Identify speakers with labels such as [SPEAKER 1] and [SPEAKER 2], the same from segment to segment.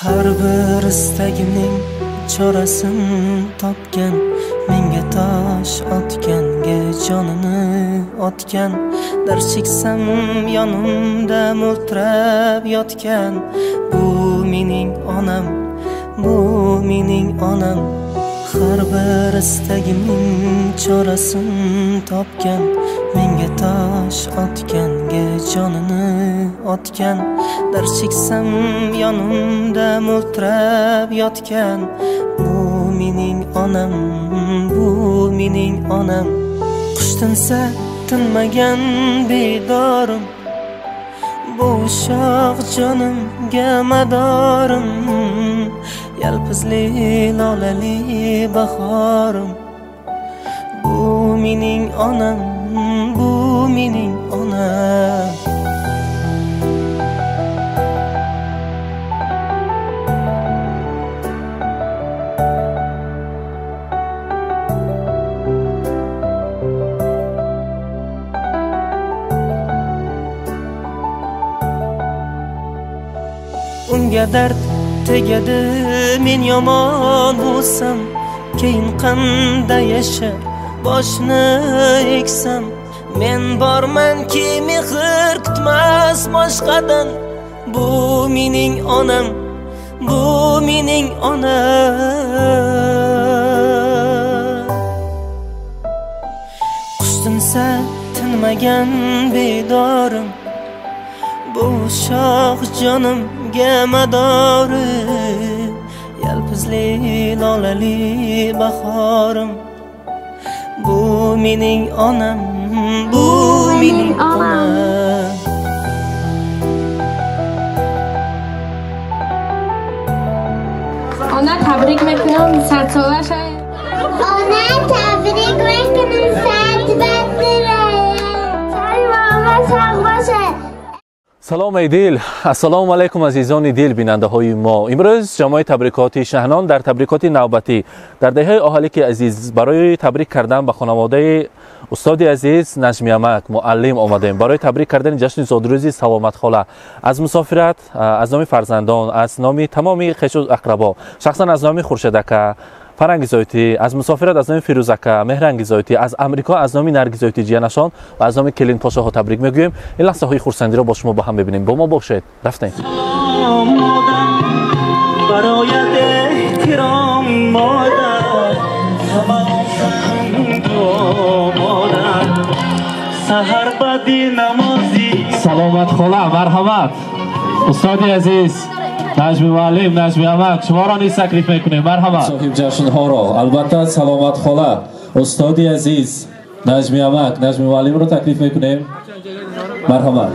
[SPEAKER 1] Har bir istagimning chorasini topgan, menga tosh otganga jonini otgan, dard cheksam yonimda mo'ltirab yotgan. Bu mening onam, bu mening onam. Har bir istagimning chorasini topgan, menga tosh otganga jonini otgan, dard cheksam yonimda mo'ltirab yotgan. Bu mening onam, bu mening onam. Qush tinsa tinmagan bedorim, bu shoh jonimga madorim. Yalpizli lolali bahorim, bu mening onam, bu mening onam. Unga dard tegadi, men yomon bo'lsam, keyin qanday yashab boshni eksam. Men bormanki mehr kutmas boshqadan. Bu mening onam, bu mening onam. Qush tinsa tinmagan bedorim, bu shoh jonimga madorim. Yalpizli lolali bahorim, bu mening onam, bu mening onam.
[SPEAKER 2] Ona tabrik mekunam, sarsola shay.
[SPEAKER 3] Ona tabrik mekunam,
[SPEAKER 4] سلام ایدیل، السلام علیکم عزیزان دیل بیننده های ما. امروز جمع تبریکات شهنان در تبریکات نوبتی در دهه اهالی عزیز برای تبریک کردن به خانواده استاد عزیز نجمیامک معلم آمدیم. برای تبریک کردن جشن زادروزی سلامت خاله از مسافرت، از نام فرزندان، از نام تمامی خویش و اقربا، شخصا از نام خورشیدک فرنگیزایتی، از مسافرت از نام فیروزک مهرنگیزایتی، از امریکا از نام نرگیزایتی جیانشان و از نام کلین پاشا ها تبریک میگویم. این لحظه های خورسندی را با شما با هم ببینیم. با ما باشید. رفتیم.
[SPEAKER 5] سلامت خاله، مرحمت استاد عزیز نجمی معلم نجمیامک، شما را نیز تکلیف میکنیم. مرحبا. صاحب جشن ها را البته سلامت خاله استاد عزیز نجمیامک نجمی معلم را تکلیف میکنیم. مرحبا.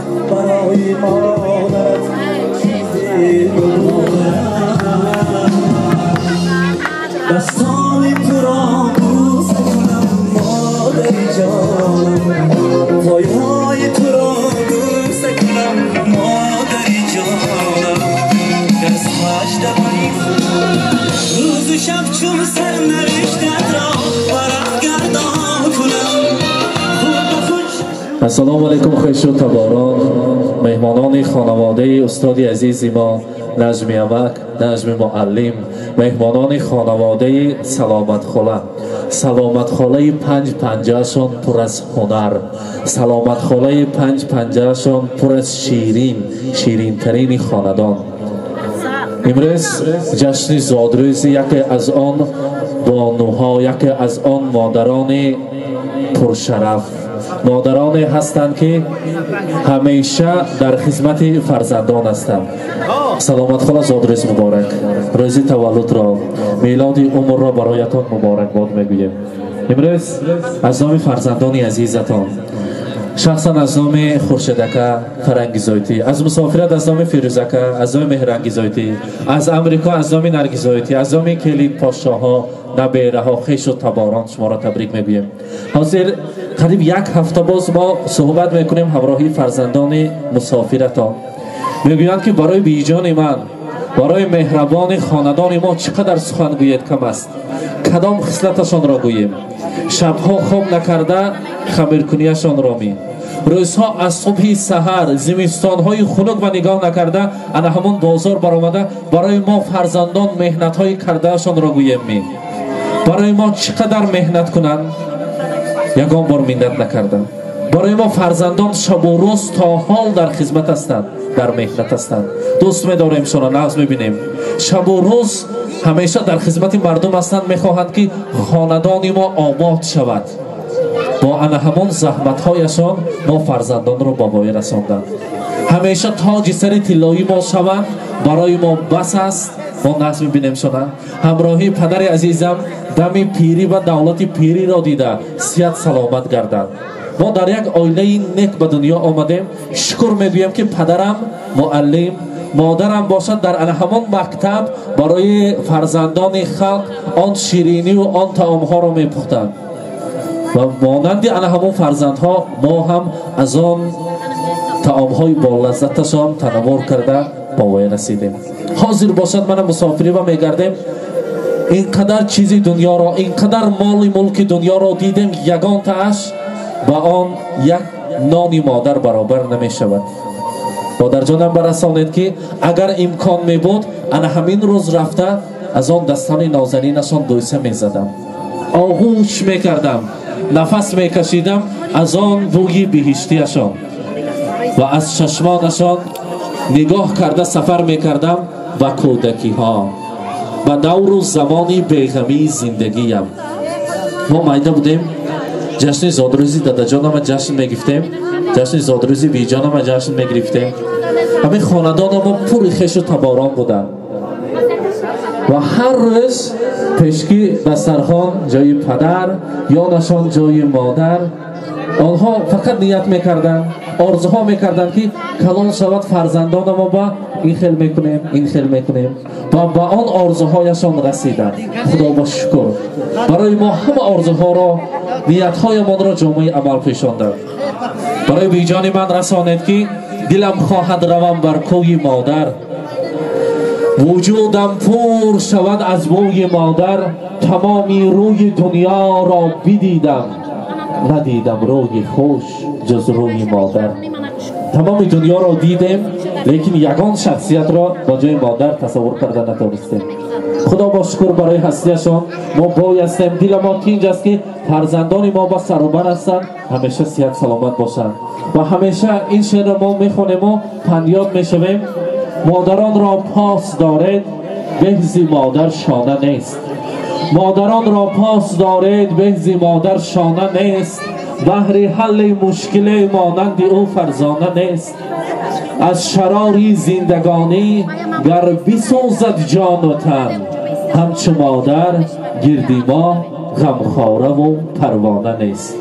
[SPEAKER 5] السلام علیکم خویش و تباران، مهمانان خانواده استاد عزیز ما نجمیامک نجمی معلم، مهمانان خانواده سلامت خاله. سلامت خاله پنج پنجهشان پر از هنر، سلامت خاله پنج پنجهشان پر از شیرین ترین خاندان. امروز جشن زادروزی یکی از آن بانوها، یکی از آن مادران پرشرف، مادرانی هستند که همیشه در خدمت فرزندان هستند. سلامت خاله زادروز مبارک، روز تولد را، میلاد عمر را برایتان مبارک باد میگویم. امروز از نام فرزندان عزیزتان، شخصا از نام خورشیدک فرنگیزایتی، از مسافرت از نام فیروزک، از نام مهرنگیزایتی، از امریکا از نام نرگیزایتی، از نام کلید پاشاها نبیره ها خویش و تباران شما را تبریک میگویم. حاضر قریب یک هفته باز ما صحبت میکنیم همراهی فرزندان مسافرت ها. میگویند که برای بیجان من، برای مهربان خاندان ما چقدر سخن گوید کم است. کدام خصلتشان را گوییم؟ شبها خواب نکرده خمیرکنیشان را می، روزها از صبح سحر زمستان‌های خنک و نگاه نکرده انا همون بازار برآمده برای ما فرزندان مهنت‌های کردهشان را گویم می برای ما چقدر مهنت کنند یگان بار منت نکردند برای ما فرزندان شب و روز تا حال در خدمت هستند در مهنت هستند دوست می‌داریم شما ناز می‌بینیم شب و روز همیشه در خدمت مردم هستند می‌خواهند که خاندان ما آباد شود با انا همون زحمت‌هایشان ما فرزندان را به پای رساندند همیشه تاج سر طلایی ما شوند برای ما بس است ما ناز می‌بینیم شما همراهی پدر عزیزم دم پیری و دولت پیری را دیده صحت سلامت گردد ما در یک عائله نیک به دنیا آمدیم شکر میگویم که پدرم معلم مادرم باشد در همون مکتب برای فرزندان خلق آن شیرینی و آن طعام‌ها را میپختند و مانند همون فرزندها ما هم از آن طعام‌های با لذتشان تنوع کرده با وی رسیدیم حاضر باشد من مسافری و میگردیم اینقدر چیزی دنیا را اینقدر مال ملک دنیا را دیدیم یگان تاش با آن یک نانی مادر برابر نمی شود مادر جانم برسانید که اگر امکان می بود انا همین روز رفته از آن دستان نازنینشان بوسه می زدم آغوش می کردم نفس می کشیدم از آن بوی بهشتیشان و از چشمانشان نگاه کرده سفر می کردم و کودکی ها و دور و زمانی بیغمی زندگیم ما مایده بودیم جشن زادروزی دادا جانم جشن میگرفتیم جشن زادروزی بی جانم جشن میگرفتیم همین خاندان ما پر خش و تباران بودن و هر روز پشکی دسترخوان جای پدر یا نشان جای مادر آنها فقط نیت میکردن آرزوها میکردن که کلان شود فرزندان ما با این خیل میکنیم این خیل میکنیم و با آن آرزوهایشان رسیدن خدا با شکر برای ما همه آرزوها را نیتهایمان را جامعه عمل پیشاندند برای بیجان من رسانید که دلم خواهد روم بر کوی مادر وجودم پر شود از بوی مادر تمامی روی دنیا را بدیدم ندیدم روی خوش جز روی مادر تمام دنیا را دیدیم لیکن یگان شخصیت را با جای مادر تصور کرده نتونستیم خدا با شکر برای هستیشان ما بایستیم دل ما تینج است که فرزندان ما با سر و بر هستند همیشه صحت سلامت باشند و همیشه این شعر ما میخونیم و پندیاد میشویم مادران را پاس دارید بهزی مادر شانه نیست مادران را پاس دارید بهزی مادر شانه نیست بهر حل مشکل مانند او فرزانه نیست از شراری زندگانی گر بسوزد جان و تن همچو مادر گردی ما غمخواره و پروانه نیست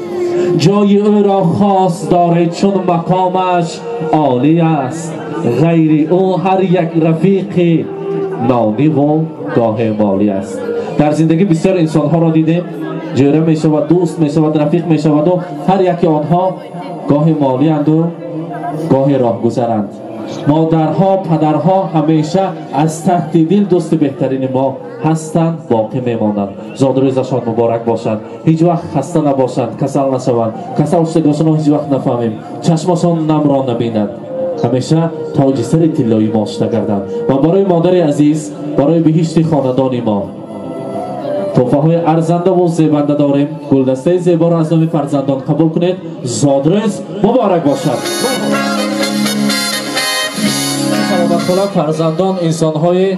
[SPEAKER 5] جای او را خاص دارید چون مقامش عالی است غیر او هر یک رفیق نانی و گاه مالی است در زندگی بسیار انسان ها را دیدیم جوره می شود دوست می شود رفیق می شود و هر یکی آنها گاه مالی اند و گاه راه گذرند مادرها پدرها همیشه از تحت دل دوست بهترین ما هستند باقی میمانند زادروزشان مبارک باشند هیچ وقت خسته نباشند کسل نشوند کسل شدگاشان هیچ وقت نفهمیم چشمشان نم را نبیند همیشه تاج سر طلایی ما شده گردند و برای مادر عزیز برای بهشت خاندان ما تحفه های ارزنده و زیبنده داریم گلدسته زیبا را از نام فرزندان قبول کنید زادروز مبارک باشد سلامت کنم فرزندان انسان های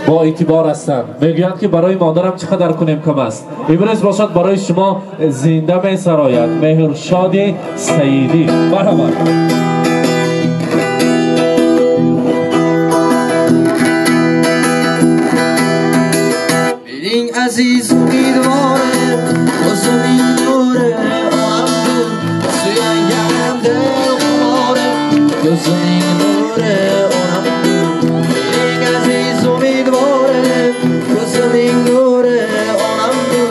[SPEAKER 5] با اعتبار هستند میگویند که برای مادرم چقدر کنیم کم است امروز باشد برای شما زنده می سراید مهرشاد سیدی مرحبا
[SPEAKER 1] عزیز امیدواره بازم این دوره آمده سویانگرم دل خماره بازم این دوره آمده این عزیز امیدواره بازم این دوره آمده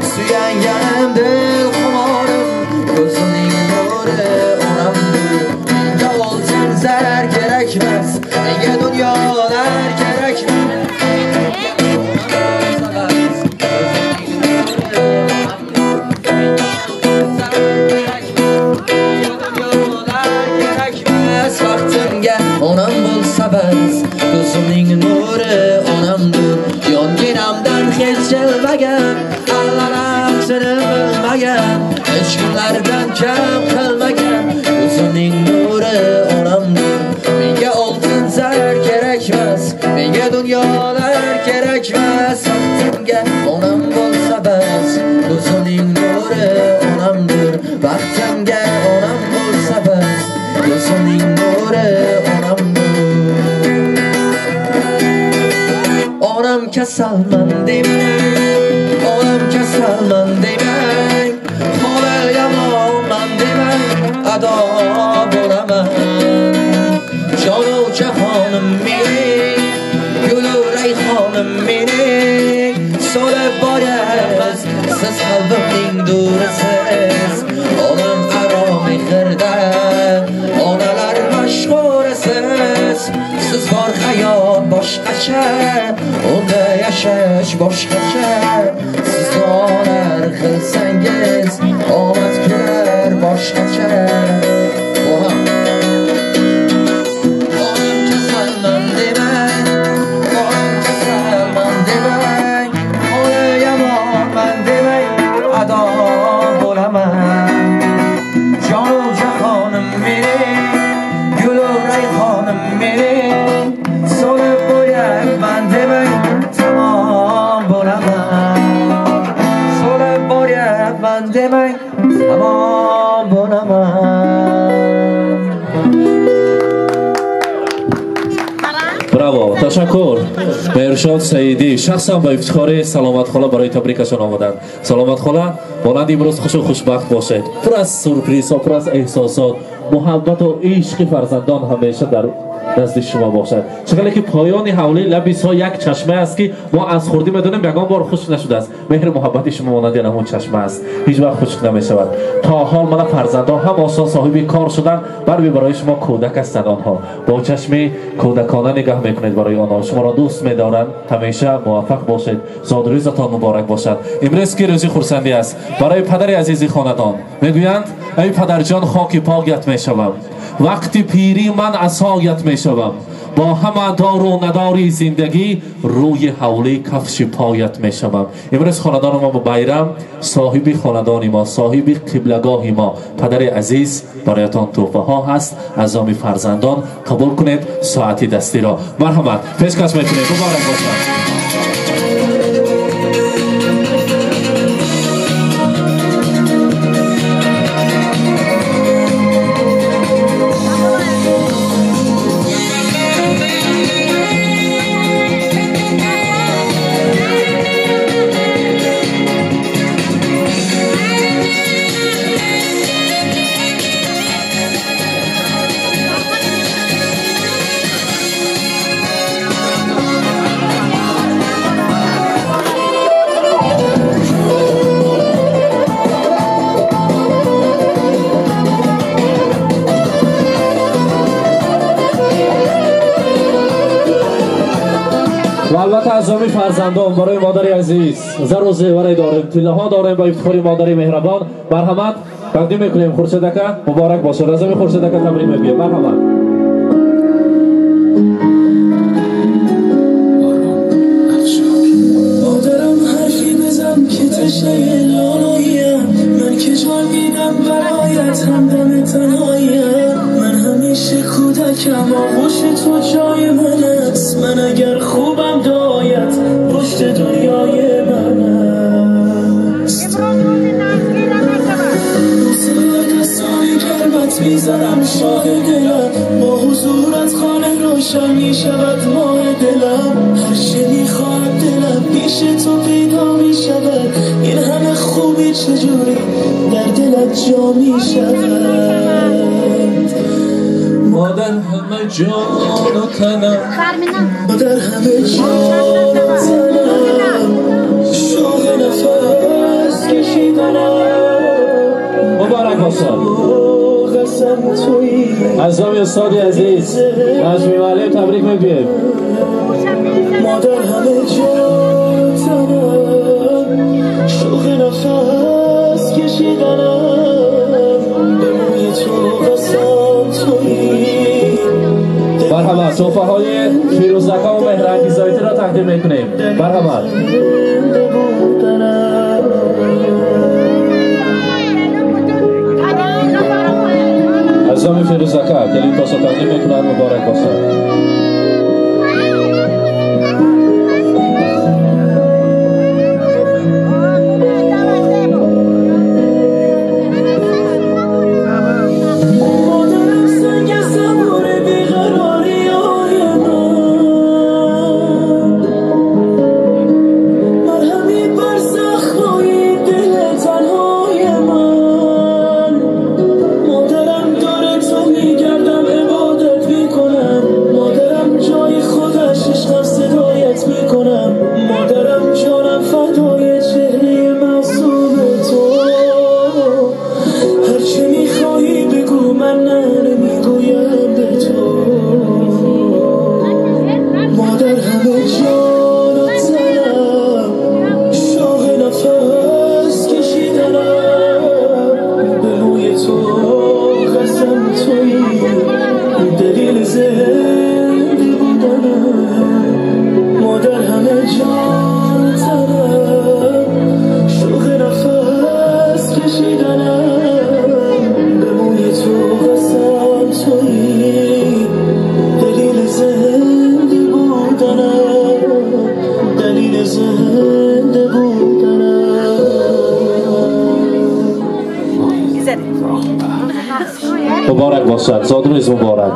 [SPEAKER 1] سویانگرم دل خماره بازم این دوره آمده این دوال زر gerekmez دیگه دنیا در gerekmez hechkimlardan kam qilmagan o'zining nuri onamdir. Menga oltin zar kerakmas, menga dunyolar kerakmas, baxtimga onam bo'lsa bas. O'zining nuri onamdir, baxtimga onam bo'lsa bas. O'zining nuri onamdir. Onam kasalman demang, onam kasalman demang, holi yomonman demang, ado bo'laman. Jonu jahonim mening, gulu rayhonim mening, so'lib boryapsiz siz qalbimning durisiz. Onam aro mehrda, onalar mashhurisiz. Siz bor hayot boshqacha, unda yashash boshqacha. Siz duolar qilsangiz omad kular boshqacha. Onam kasalman demang, onam kasalman demang, holi yomonman demang, ado bo'laman. Jonu jahonim mening, gulu rayhonim mening, so'lib boryapman demang, tamom bo'laman. So'lib boryapman demang, tamom bo'laman.
[SPEAKER 5] Браво, ташаккур. Меҳрушод Саидӣ шахсан ба ифтихори Саломат хола барои табрикашон омаданд. Саломат хола, монанди имрӯз хушу хушбахт бошед. Пур аз сурпризҳо, пур аз эҳсосот, муҳаббату ишқи фарзандон ҳамеша дар назди шумо бошад. Чакале ки поёни ҳавли лабисҳо як чашма аст ки мо аз хурдӣ медонем ягон бор хушк нашудааст. Меҳри муҳаббати шумо монанди ҳамон чашма аст. Ҳеҷ вақт хушк намешавад. То ҳол мана фарзандон ҳам осон соҳиби кор шуданд, барби барои шумо кӯдак ҳастанд онҳо. Бо чашми кӯдакона нигоҳ мекунед барои онҳо. Шуморо дӯст медоранд. ҳамеша муваффақ бошед. зодрӯзатон муборак бошад. имрӯз ки рӯзи хурсандӣ аст барои падари азизи хонадон. мегӯянд: ай падарҷон, хоки поят мешавам. вақти пирӣ ман асоят мешавам. бо ҳама дору надори зиндагӣ рӯи ҳавлӣ кафши поят мешавам. имрӯз хонадони мо бо байрам, соҳиби хонадони мо, соҳиби қиблагоҳи мо, падари азиз бароятон тӯҳфаҳо ҳаст. аз номи фарзандон қабул кунед соати дастиро. марҳамат, пешкаш мекунед. муборак бошад. البته از نام فرزندان برای مادر عزیز زر و زیور داریم، تیله‌ها داریم با افتخار مادر مهربان. مرحمت تقدیم میکنیم. خورشید اکا مبارک باشه. از نام خورشید اکا تبریک میگیم. مرحمت. مادرم حرفی بزن که تشنه لالاییم، من که جان میدم برایت همدم تنهاییم. من همیشه کودکم آغوش تو جای من است، من اگر خوبم دایت پشت دنیای من است. روزهای دستانی گرمت میزنم شاه دلم، با حضورت خانه روشن میشود ماه دلم. هرچه میخواد دلم پیش تو پیدا میشود، این همه خوبی چجوری در دلت جا میشود. مادر همه جان و تنم، مادر همه جان و تنم، شوق نفس کشیدنم. مبارک باشد. از نام استاد عزیز نجمی معلم تبریک میگیم. مادر همه جان و تنم، شوق نفس کشیدنم، به موی تو قسم تویی. مرحبا. تحفه های فیروزکا و مهرانگیزایتی را تقدیم میکنیم. مرحبا. عزیزان فیروزکه کلید تا تقدیم میکنند مبارک باشد. مبارک باشد. زادروز مبارک.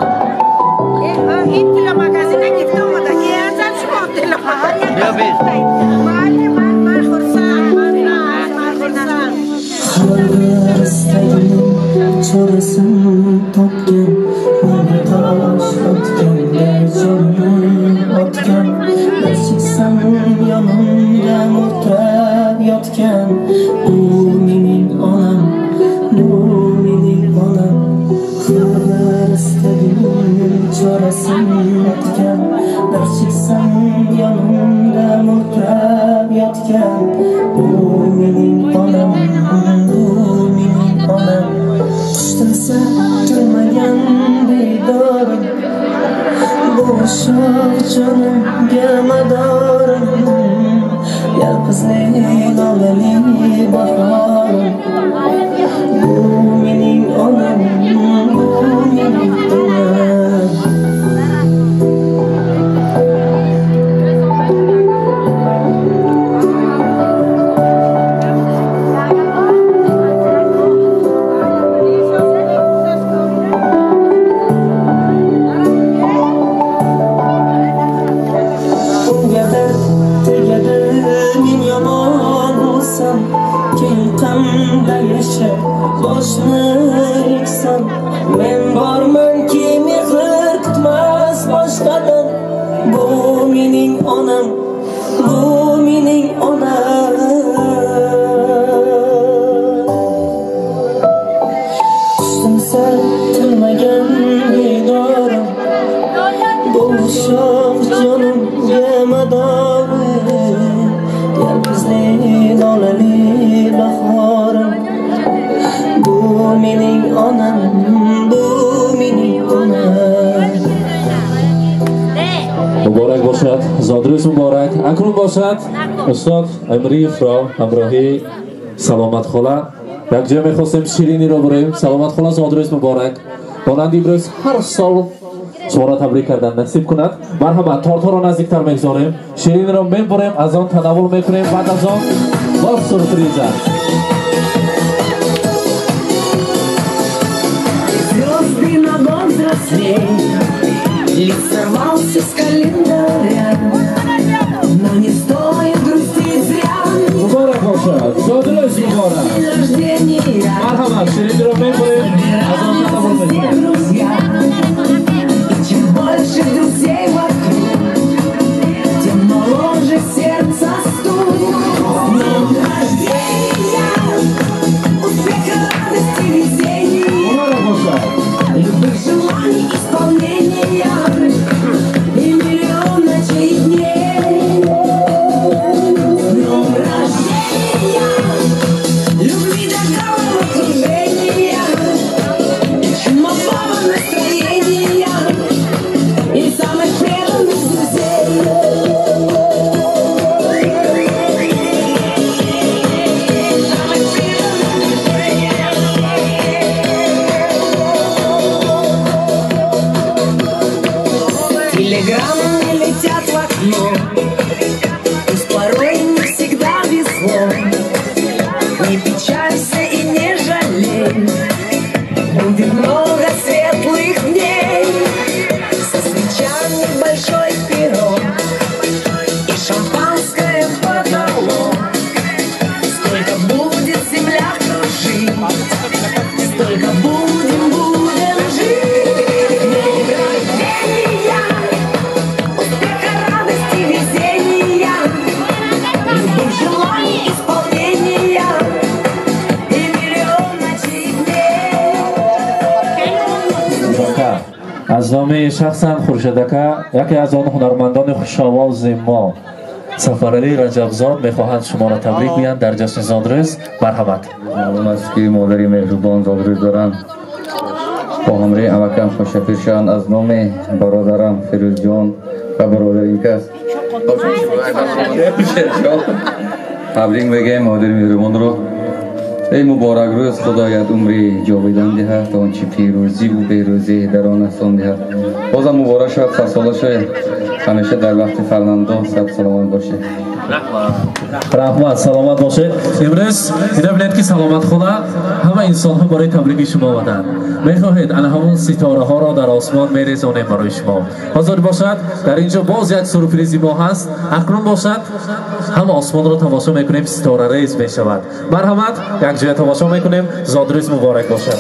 [SPEAKER 5] مبارک باشد. زادروز مبارک. اکنون باشد استاد امری فرا همراهی سلامت خاله یک جا میخواستیم شیرینی رو بریم. سلامت خاله زادروز مبارک. مانند امروز هر سال شما را تبریک کردن نصیب کند. مرحبا تارتا را نزدیکتر میگذاریم. شیرینی رو میبریم از آن تناول میکنیم. بعد از آن با سورپریزه
[SPEAKER 6] Лик сорвался с календаря, но не стоит грустить зря.
[SPEAKER 5] Мубарак бошад. Зодруз мубарак.
[SPEAKER 6] День рождения.
[SPEAKER 5] Мархамат, ширин ро мебурим. Азон табор мебурим.
[SPEAKER 6] Друзья. И чем больше друзей вокруг, тем моложе сердце стук. С днем рождения, успеха, радости, везения.
[SPEAKER 5] Мубарак бошад.
[SPEAKER 6] Любых желаний исполнения и миллион ночей и дней. С днем рождения, любви до головы окружения, и чумового настроения, и самых преданных друзей. Самых преданных друзей. Телеграммы летят в окно, пусть порой не всегда везло. Не печалься и не жалей, будет много светлых дней. Со свечами большой пирог и шампанское потолок. Сколько будет земля кружить, столько будем жить. День рождения, успеха, радости, везения, любых желаний, исполнения и миллион ночей дней.
[SPEAKER 5] از نام شخصا خورشیدکا یکی از آن هنرمندان خوش‌آواز ما سفرعلی رجبزاد میخواهند شما را تبریک گویند در جشن زادروز. مرحمت.
[SPEAKER 7] معلوم است که مادری مهربان زادروز دارند. با همراه امکم خوشپیشان از نام برادرم فیروز جان و برادرین کس تبریک میگم مادری مهربان رو. ای مبارک روز، خدایت عمری جاویدان دهد تا آنچه پیروزی و پیروزی در آن آسان دهد. بازم مبارک شد، صد ساله شد، همیشه در وقت فرزندان صد سلامت باشه.
[SPEAKER 5] رحمت سلامت باشید. امروز اینا بینید که سلامت خدا همه انسان ها برای تبریک شما آمدند. میخواهید ان همون ستاره ها را در آسمان میریزانیم برای شما. حاضر باشد در اینجا باز یک سورپرایز ما هست. اکنون باشد هم آسمان را تماشا میکنیم، ستاره ریز میشود. مرحمت، یک جای تماشا میکنیم. زادروز مبارک باشد.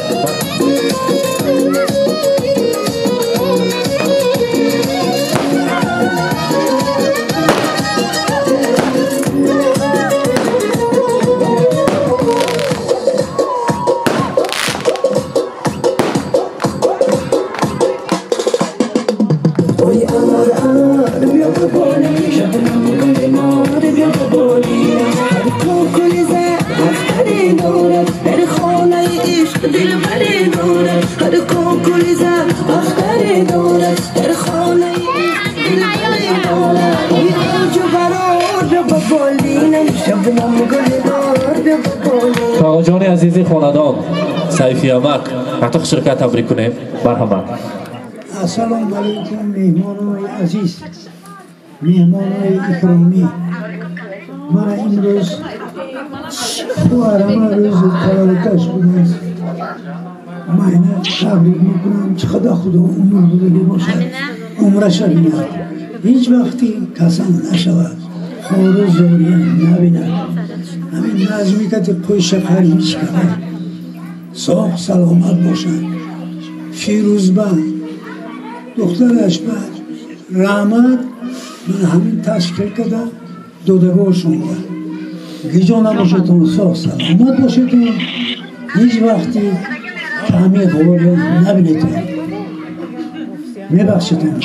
[SPEAKER 5] آقا جان عزیزی خاندان سیفی امک حتی شرکت تبریک کنیم. مرحمت.
[SPEAKER 8] السلام علیکم مهمانان عزیز، مهمانان اکرامی. من امروز شوهرم روز تولدش بود. من تبریک میکنم که خدا عمر بده باشد، عمرش بیند، هیچ وقتی کسان نشود، خور زوری نبیند. همین نظمی که پای شفر هیچ کنه صاح سلامت باشد. فیروزبند دخترش بعد رحمت من همین تشکیل کردم دودگاهشون بود. گیجا نباشتون، صاح سلامت باشتون، هیچ وقتی کمی خور نبینیتون. میبخشتون.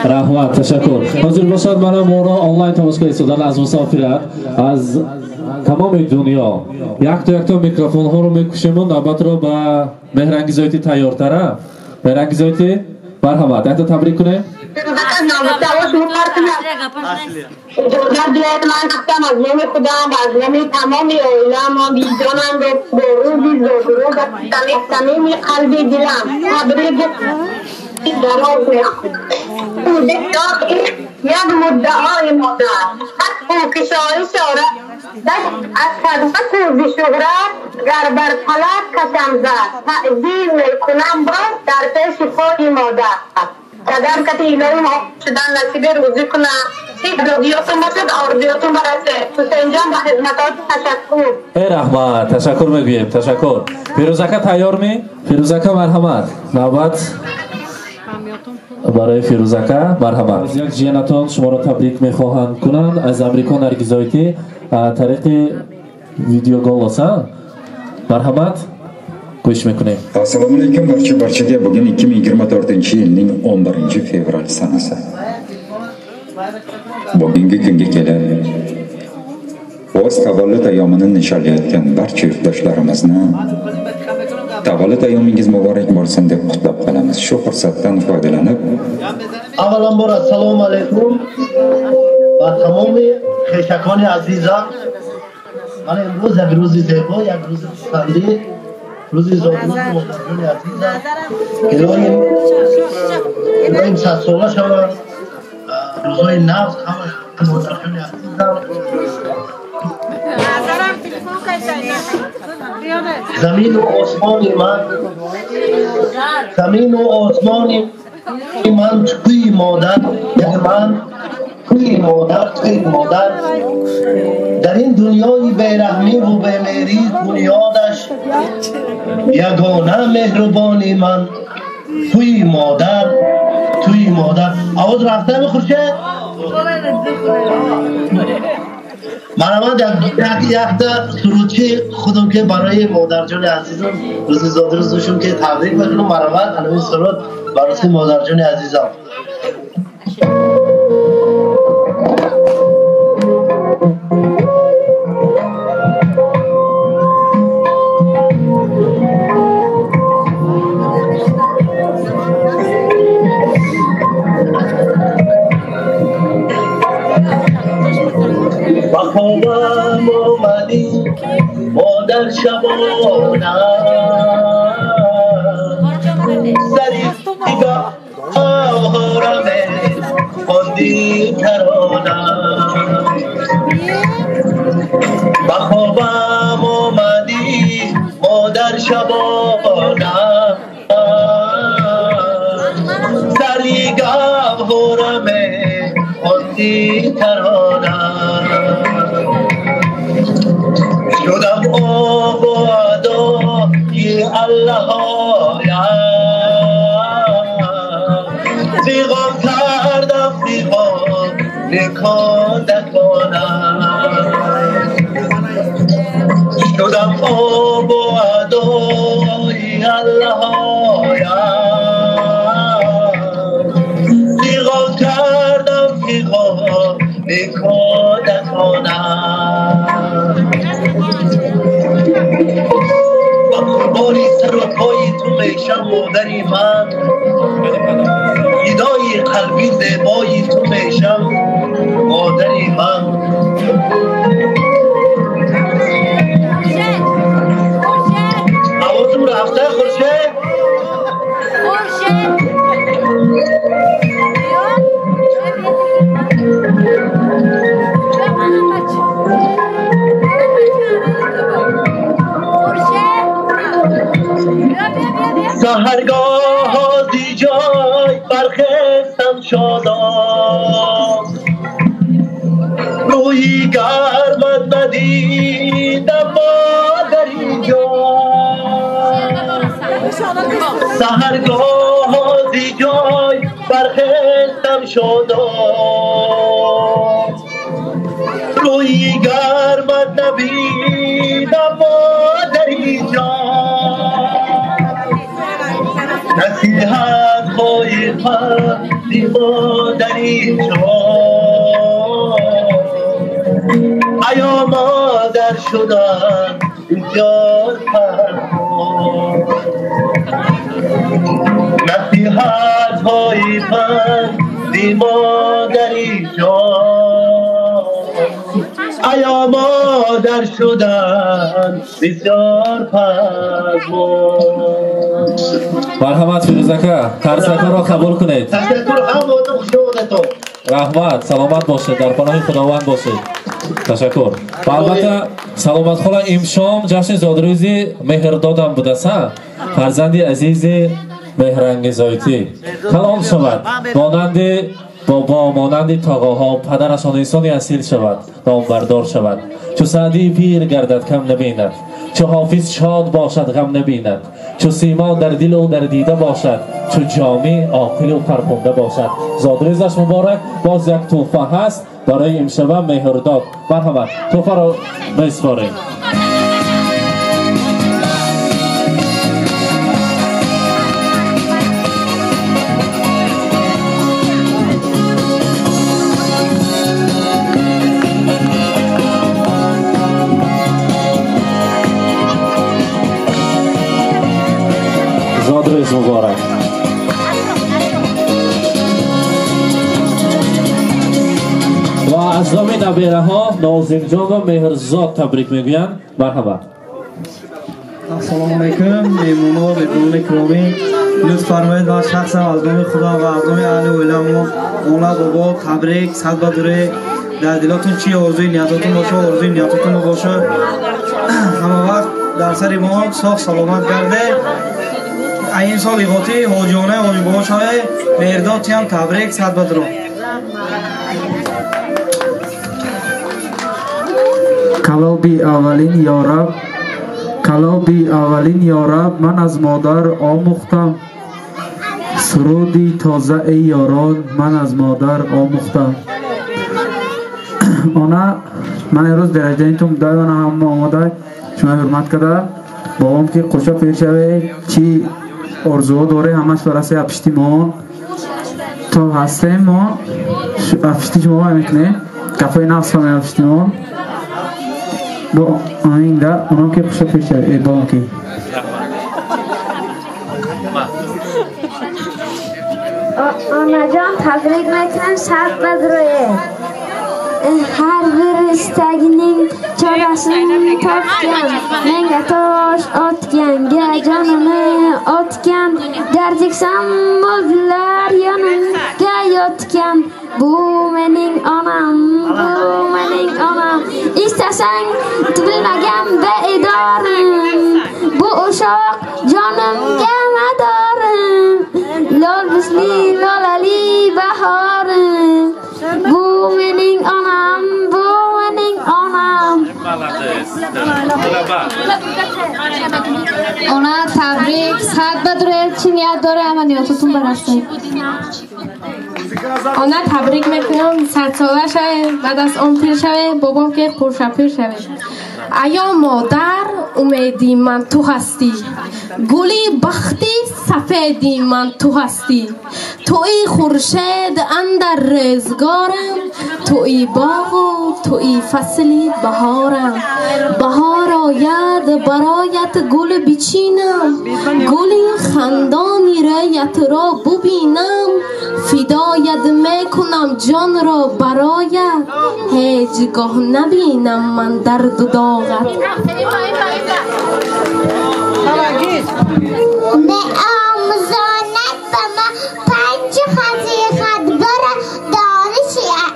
[SPEAKER 5] رحمت تشکر. حاضر باشد من ما را آنلاین تماشا ایستادن از مسافرت از تمام دنیا یک تا میکروفون ها رو میکشیم و نوبت رو به مهرانگیزایتی تیارتره. مهرانگیزایتی مرحمت، یک تا تبریک کنه.
[SPEAKER 3] اجازت بیاید من گفتم از نام خدا و از نام تمام عالم و بیجانم رو به روزی زادروز از صمیم قلبی دلم تبریک دراز میخونم. یک مدعای مادر از پوکشای شهرت از صدقه کوزی شهرت گر بر فلک کشم زد تعظیم میکنم باز در پیش خود مادر. قدر کتی الهی ما شدن نصیب روزی کنم. رادیوتون باشد، آردیوتون برسه. حسین جان با خدمتات تشکر.
[SPEAKER 5] ای رحمت تشکر میگویم. تشکر. فیروزکه تیار می؟ فیروزکه مرحمت. نوبت برای فیروزکه مرحمت. یک جیانتان شما را تبریک میخواهند کنند از امریکا نرگیزایتی طریق ویدیو گالاسا. مرحمت گوش میکنیم.
[SPEAKER 9] Assalomu alaykum barchaga. Bugun 2024-yilning 11-fevral sanasi. Bugungi kunga kelib o'z tavallud ayyomini nishonlayotgan barcha yurtdoshlarimizni tavallud ayyomingiz muborak bo'lsin deb qutlab qolamiz. Shu fursatdan foydalanib
[SPEAKER 10] avvalambor assalomu alaykum va tamom xeshakoni azizam. Mana imroz یک روز زیبا، یک روز خندی روزی زادروز مادرجان عزیزم الهی 100 ساله شود روزای نوز همه مادرجان عزیزم زمین و آسمان من توی مادر یعنی من توی مادر در این دنیای بیرحمی و بیمیری بنیادش یگانه مهربانی من توی مادر آواز رفته میخورشه؟ من یک سرودچی خودم که برای مادر جان عزیزم روزی زادروزشون که تبریک بکنم مرحمت علوی سرود برای مادر جان عزیزم بخوابم آمدی مادر شبانم سری نگاه آرامه خوندی ترانم بخوابم آمدی مادر شبانم سری نگاه آرامه خوندی ترانم شدم آب و ادای الله پیغام کردم پیغام نکان شدم آب و ادای الله پیغام کردم پیغام نکان قربانی سر و پای تو میشم مادری من ایدای قلبی زیبایی تو میشم مادری من آوازم رفته خورشه سهرگاه زی جای برخستم شادم روی گرمت ندیدم مادری جای سهرگاه زی جای برخستم شادم روی گرمت ندیدم مادری جای نصیحت های خندی مادری جان ایا مادر شدن جان فرمان نصیحت های خندی مادری جان ایا مادر شدن بسیار فرمان
[SPEAKER 5] مرحمت فیروزکا ترسکا را قبول کنید رحمت سلامت باشید در پناه خداوند باشید تشکر و البته سلامت خاله امشام جشن زادروزی مهردادم بودسا فرزندی عزیز مهرانگیزایتی کلام شود مانند بابا مانند تاغاها پدرشان انسانی اصیل شود نامبردار شود چو سعدی پیر گردد کم نبیند چو حافظ شاد باشد غم نبیند چو سیما در دل و در دیده باشد چو جامع عاقل و فرخنده باشد زادروزش مبارک باز یک تحفه هست برای امشب مهرداد مرحمت تحفه را بسپاریم زادروز مبارک و از نام نبیره ها نازم جان و مهرزاد تبریک میگویند مرحبا
[SPEAKER 11] السلام علیکم مهمونان گرامی لطف فرمایید و شخصا از نام خدا و از نام اهل علما مولا بابا تبریک صد بدره در دلاتون چی آرزوی نیتاتون باشه آرزوی نیتاتون باشه همه وقت در سر ما صاف سلامت گرده این سال ایقاتی حاجانه حاج بابا شای مهرداد هم تبریک صد بدره
[SPEAKER 12] کلابی اولین یارب من از مادر آموختم سرودی تازه ای یاران من از مادر آموختم آنها من امروز درجه اینتون دایما هم آماده شما حرمت کرده بابام که خوشا پیر شوه چی ارزوها داره همش برسه اپشتی ما تا هستیم ما اپشتی شما میکنه کفای نفس همه اپشتی ما با آین در اونم که خوشا پیر شوه بابام که
[SPEAKER 13] آنا جان تبریک میکنم صد بدروه هر برستگنین چراسون تفکن منگتاش آتکن گجانم آتکن درجکسم بودلر یانم گیاتکن بومنین آنم ایستسن تبلمگم به ادارم بو اشاق جانم گمه دارم لال بسلی لال علی بهارم بومنین آنم
[SPEAKER 2] اونا تبریک صد بدره چی نیت داره عملیاتتون برسه اونا تبریک میکنم سرساله شوه بعد از اون پیر شوه بابام که خوشا پیر شوه ایا مادر امیدی من تو هستی گلی بختی سفیدی من تو هستی توی خورشید اندر رزگارم توی باغ و توی فصلی بهارم بهار آید برایت گل بچینم گلی خندانی رایت را ببینم فدایت میکنم جان را برایت هیچگاه نبینم من درد و داغت
[SPEAKER 14] به آموزانت به ما پنج حقیقت بره دانش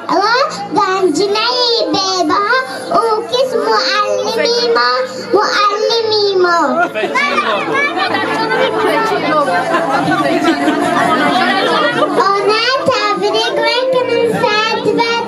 [SPEAKER 14] اعلا گنجینه بیبه او کس معلمی ما آنه تبریک میکنم صد بدره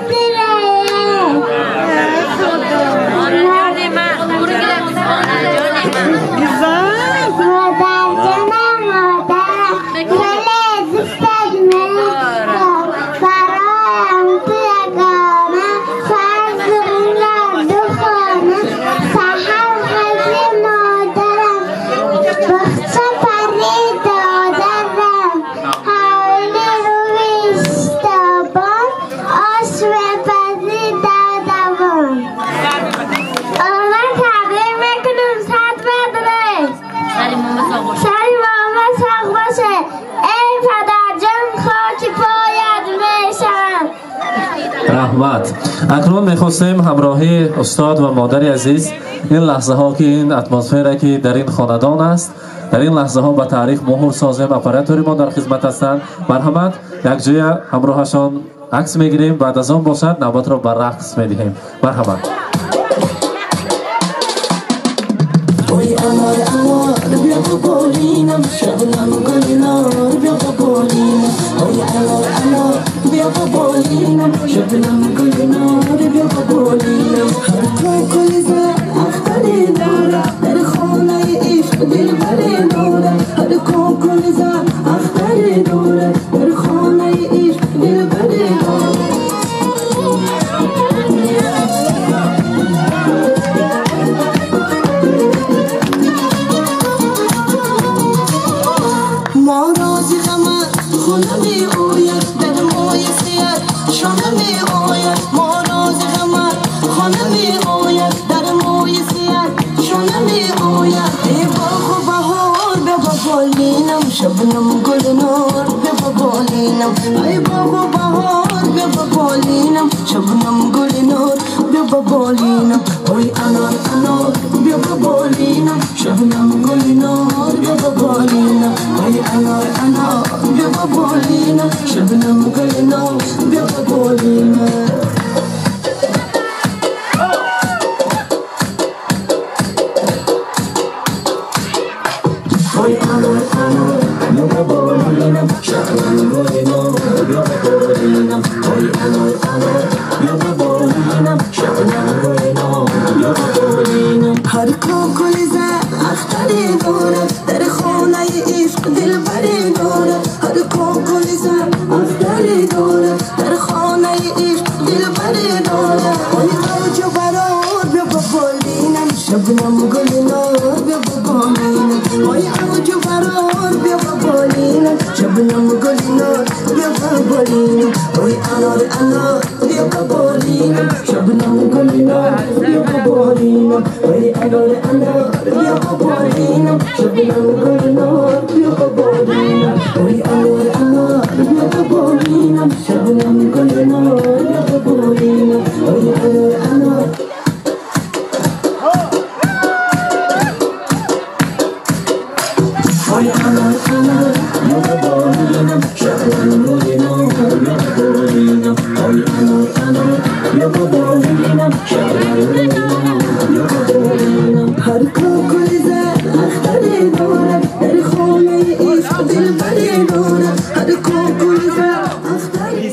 [SPEAKER 5] رحمت اکنون میخواستیم همراهی استاد و مادر عزیز این لحظه ها که این اتمسفر که در این خاندان است در این لحظه ها به تاریخ مهر سازیم اپراتوری ما در خدمت هستند مرحمت یک جای همراهشان عکس میگیریم بعد از آن باشد نوبت را بر رقص میدهیم مرحمت
[SPEAKER 6] Oy amor amor bia popolina shabnam golina bia popolina Oy amor amor bia popolina shabnam golina bia popolina har koy koliza aftari dora dar khona ishq dil bari dora har koy koliza aftari dora dar khona ishq dil bari dora شبنم گل نور به بگولینم ای بابا بهار بیا با بالینم شبنم گل نور بیا با بالینم وای انار انار بیا با بالینم شبنم گل نور بیا با بالینم وای انار انار بیا با بالینم شبنم گل نور بیا با بالینم هر کوکلی زد اختری دارد در خانه عشق دل بری دارد هر کوکلی زد اختری دارد در خانه عشق دل بری دارد وای اوج و برار بیا با بالینم شبنم گل نار بیا با بالینم وای اوج و برار بیا با بالینم شبنم گل نار بیا با بالینم وای انار انار بیا با بالینم شبنم گل نار بیا با بالینم وای انار انار بیا با بالینم شبنم گل نار بیا با بالینم وای انار انار بیا با بالینم شبنم گل نار بیا با بالینم وای انار انار وای انار انار بیا با بالینم شبنم گل نار بیا با بالینم وای انار انار بیا با بالینم شبنم گل نار بیا با بالینم هر کوکلی زد اختری دارد در خانه عشق دل بری دارد هر کوکلی زد اختری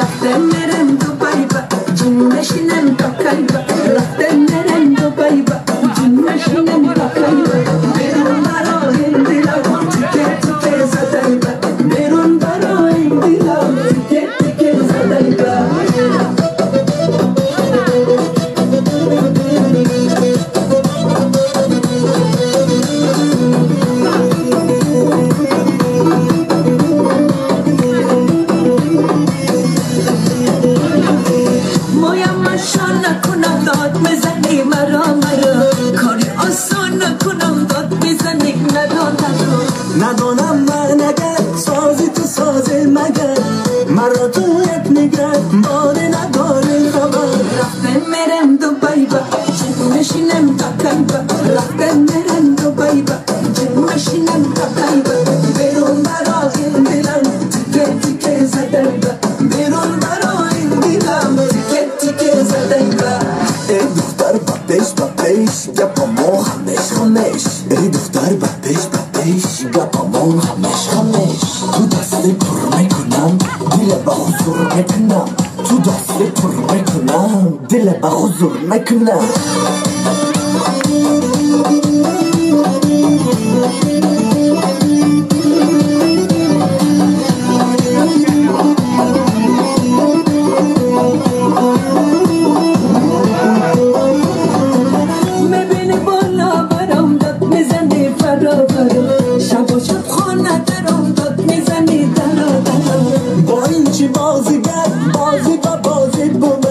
[SPEAKER 6] رفتم میرم دوبای با جون نشینم تا کایبا رفتم میرم دوبای با جون نشینم تا کایبا بیرون برای دلم تیکه تیکه زدای با بیرون برای دلم تیکه تیکه زدای با مویم مشان نکنم داد میزنی مرا کاری آسان نکنم داد میزنی ندانم من اگر سازی تو سازی مگر مرا تو یک نگر باره نداره خبر رفتم میرم دوبای با جون نشینم تا کایبا رفتم میرم دوبای با جون نشینم تا کایبا بیرون برای دلم تیکه تیکه زدای با بیرون برای دلم تیکه تیکه زدای با ای دختر بپیش گپامون خمش خمش ای دختر بپیش گپامون خمش خمش تو دست پر میکنم دل با حضور میکنم تو دست پر میکنم دل با حضور میکنم میبینی بالا برام داد میزنی فرا فرا شب و شب خانه درام داد میزنی درا درا با این چی بازیگر بازی با بازی بود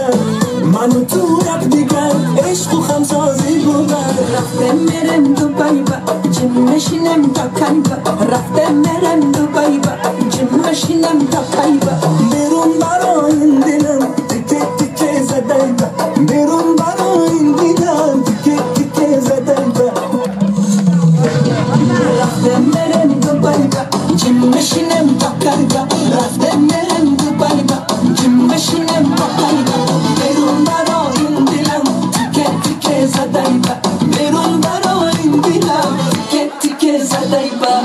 [SPEAKER 6] منو تو یک دیگر عشق و خمسازی بود رفتم میرم دوبای با جون نشینم تا کایبا رفتم میرم دوبای با جون نشینم تا کایبا بیرون برای دلم تیکه تیکه زدای با بیرون برای دلم تیکه تیکه زدای با رفتم میرم دوبای با جون نشینم تا کایبا رفتم میرم دوبای با جون نشینم تا کایبا بیرون برای دلم تیکه تیکه زدای با بیرون برای دلم تیکه تیکه زدای با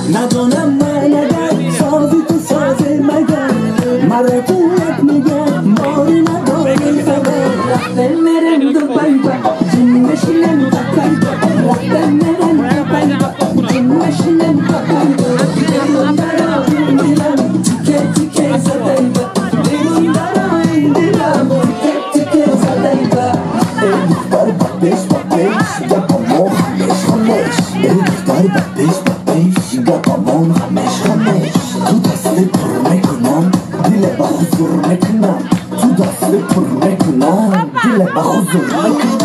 [SPEAKER 6] ندانم من اگر سازی تو سازه مگر مرا قوت میگم ماری نداری خبر رفتم میرم دوبای با جن نشینم بکای با رفتم میرم دوبای با جن نشینم بکای با بیرون برا این دیلم تیکه تیکه زدای با بیرون برا این دیلم تیکه تیکه زدای با ای دختر بابیش بابیش گپامون خمیش خمیش ای دختر بابیش بابیش گپامون خمیش خمیش تو دست پر میکنم دل با حضور میکنم تو دست پر میکنم دل با حضور میکنم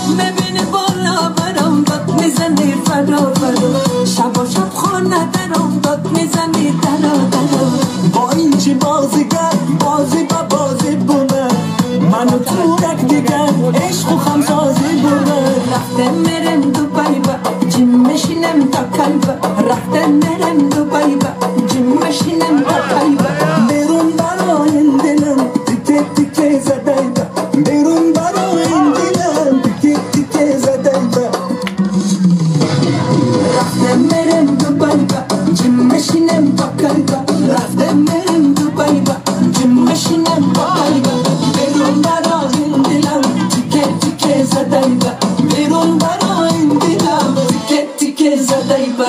[SPEAKER 15] میبینی بالا برام داد میزنی فرا فرا شب و شب خانه درام داد میزنی درا درا
[SPEAKER 6] با این چی بازیگر بازی با بازی بونه منو تورک دیگر عشق و خمسازی بونه
[SPEAKER 15] رفتم میرم دوبای با جیم میشینم تا کلبا رفتم میرم دوبای با جیم میشینم تا کلبا
[SPEAKER 6] بیرون برای این دلم تیکه تیکه زدای با بیرون برای این دلم تیکه تیکه زدای با
[SPEAKER 15] رفتم میرم دوبای با جیم میشینم تا کلبا رفتم میرم دوبای با جیم میشینم تا کلبا بیرون برای این دلم تیکه تیکه زدای با بیرون برای این دلم تیکه تیکه زدای با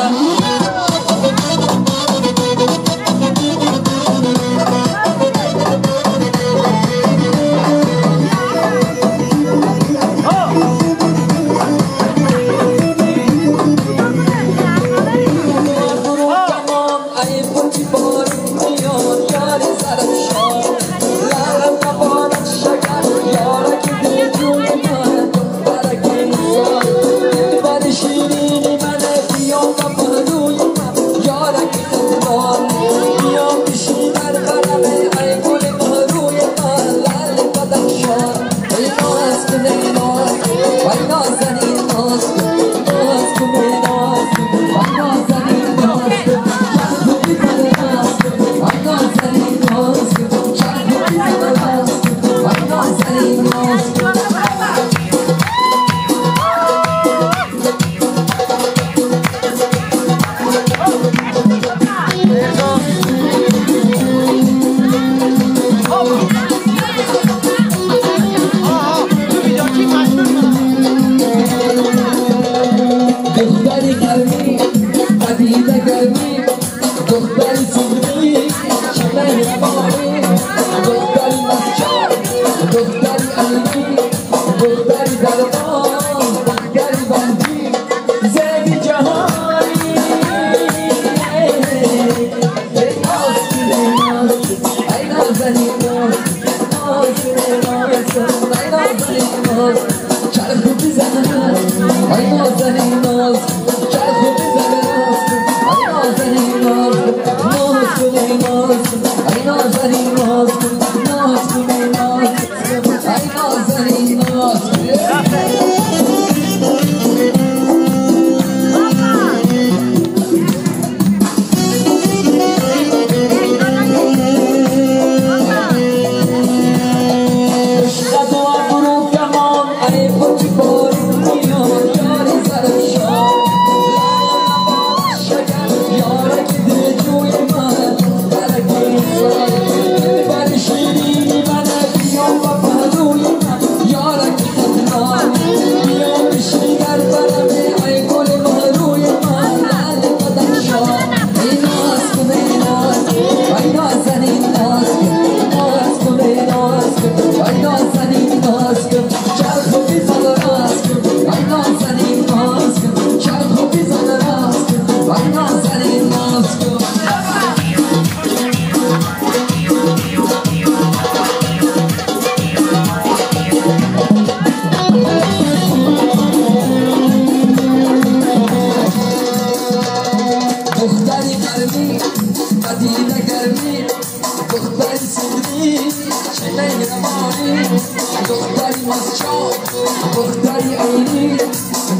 [SPEAKER 6] دختری عینی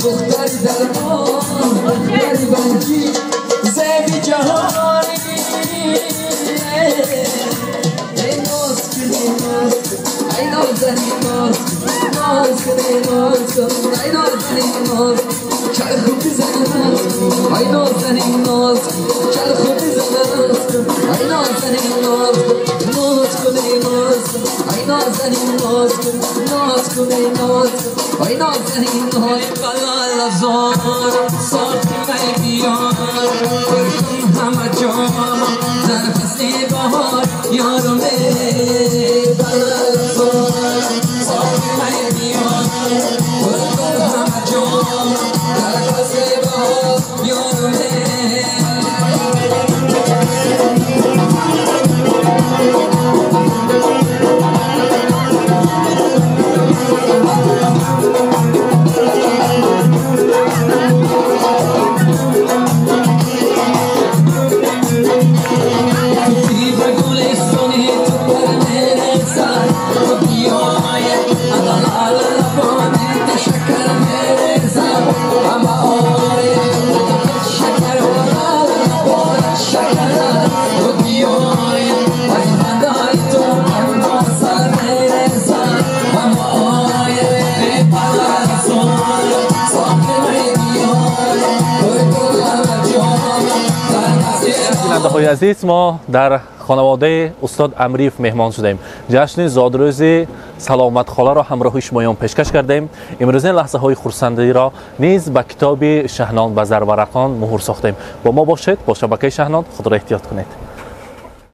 [SPEAKER 6] دختری درمان دختری بنجی زیبی جهانی
[SPEAKER 15] ناز کن ای نازنین ناز چل خوب بزن ناز کن ای نازنین ناز چل خوب بزن ناز کن ای نازنین ناز ناز کن ای ناز کن ای نازنین ناز کن ناز کن ای ناز کن ای نازنین ناز بلال زار صافی بیار کن همه جام در فصل بهار یارم بلال زار صافی بیار کن همه جام در فصل بهار یارم
[SPEAKER 4] بیننده‌های عزیز، ما در خانواده استاد امریف مهمان شدیم. جشن زادروز سلامت خاله را همراه شمایان پیشکش کردیم. امروز این لحظه های خرسندی را نیز به کتاب شهنان به زرورقان مهر ساختیم. با ما باشید، با شبکه شهنان خود را احتیاط کنید.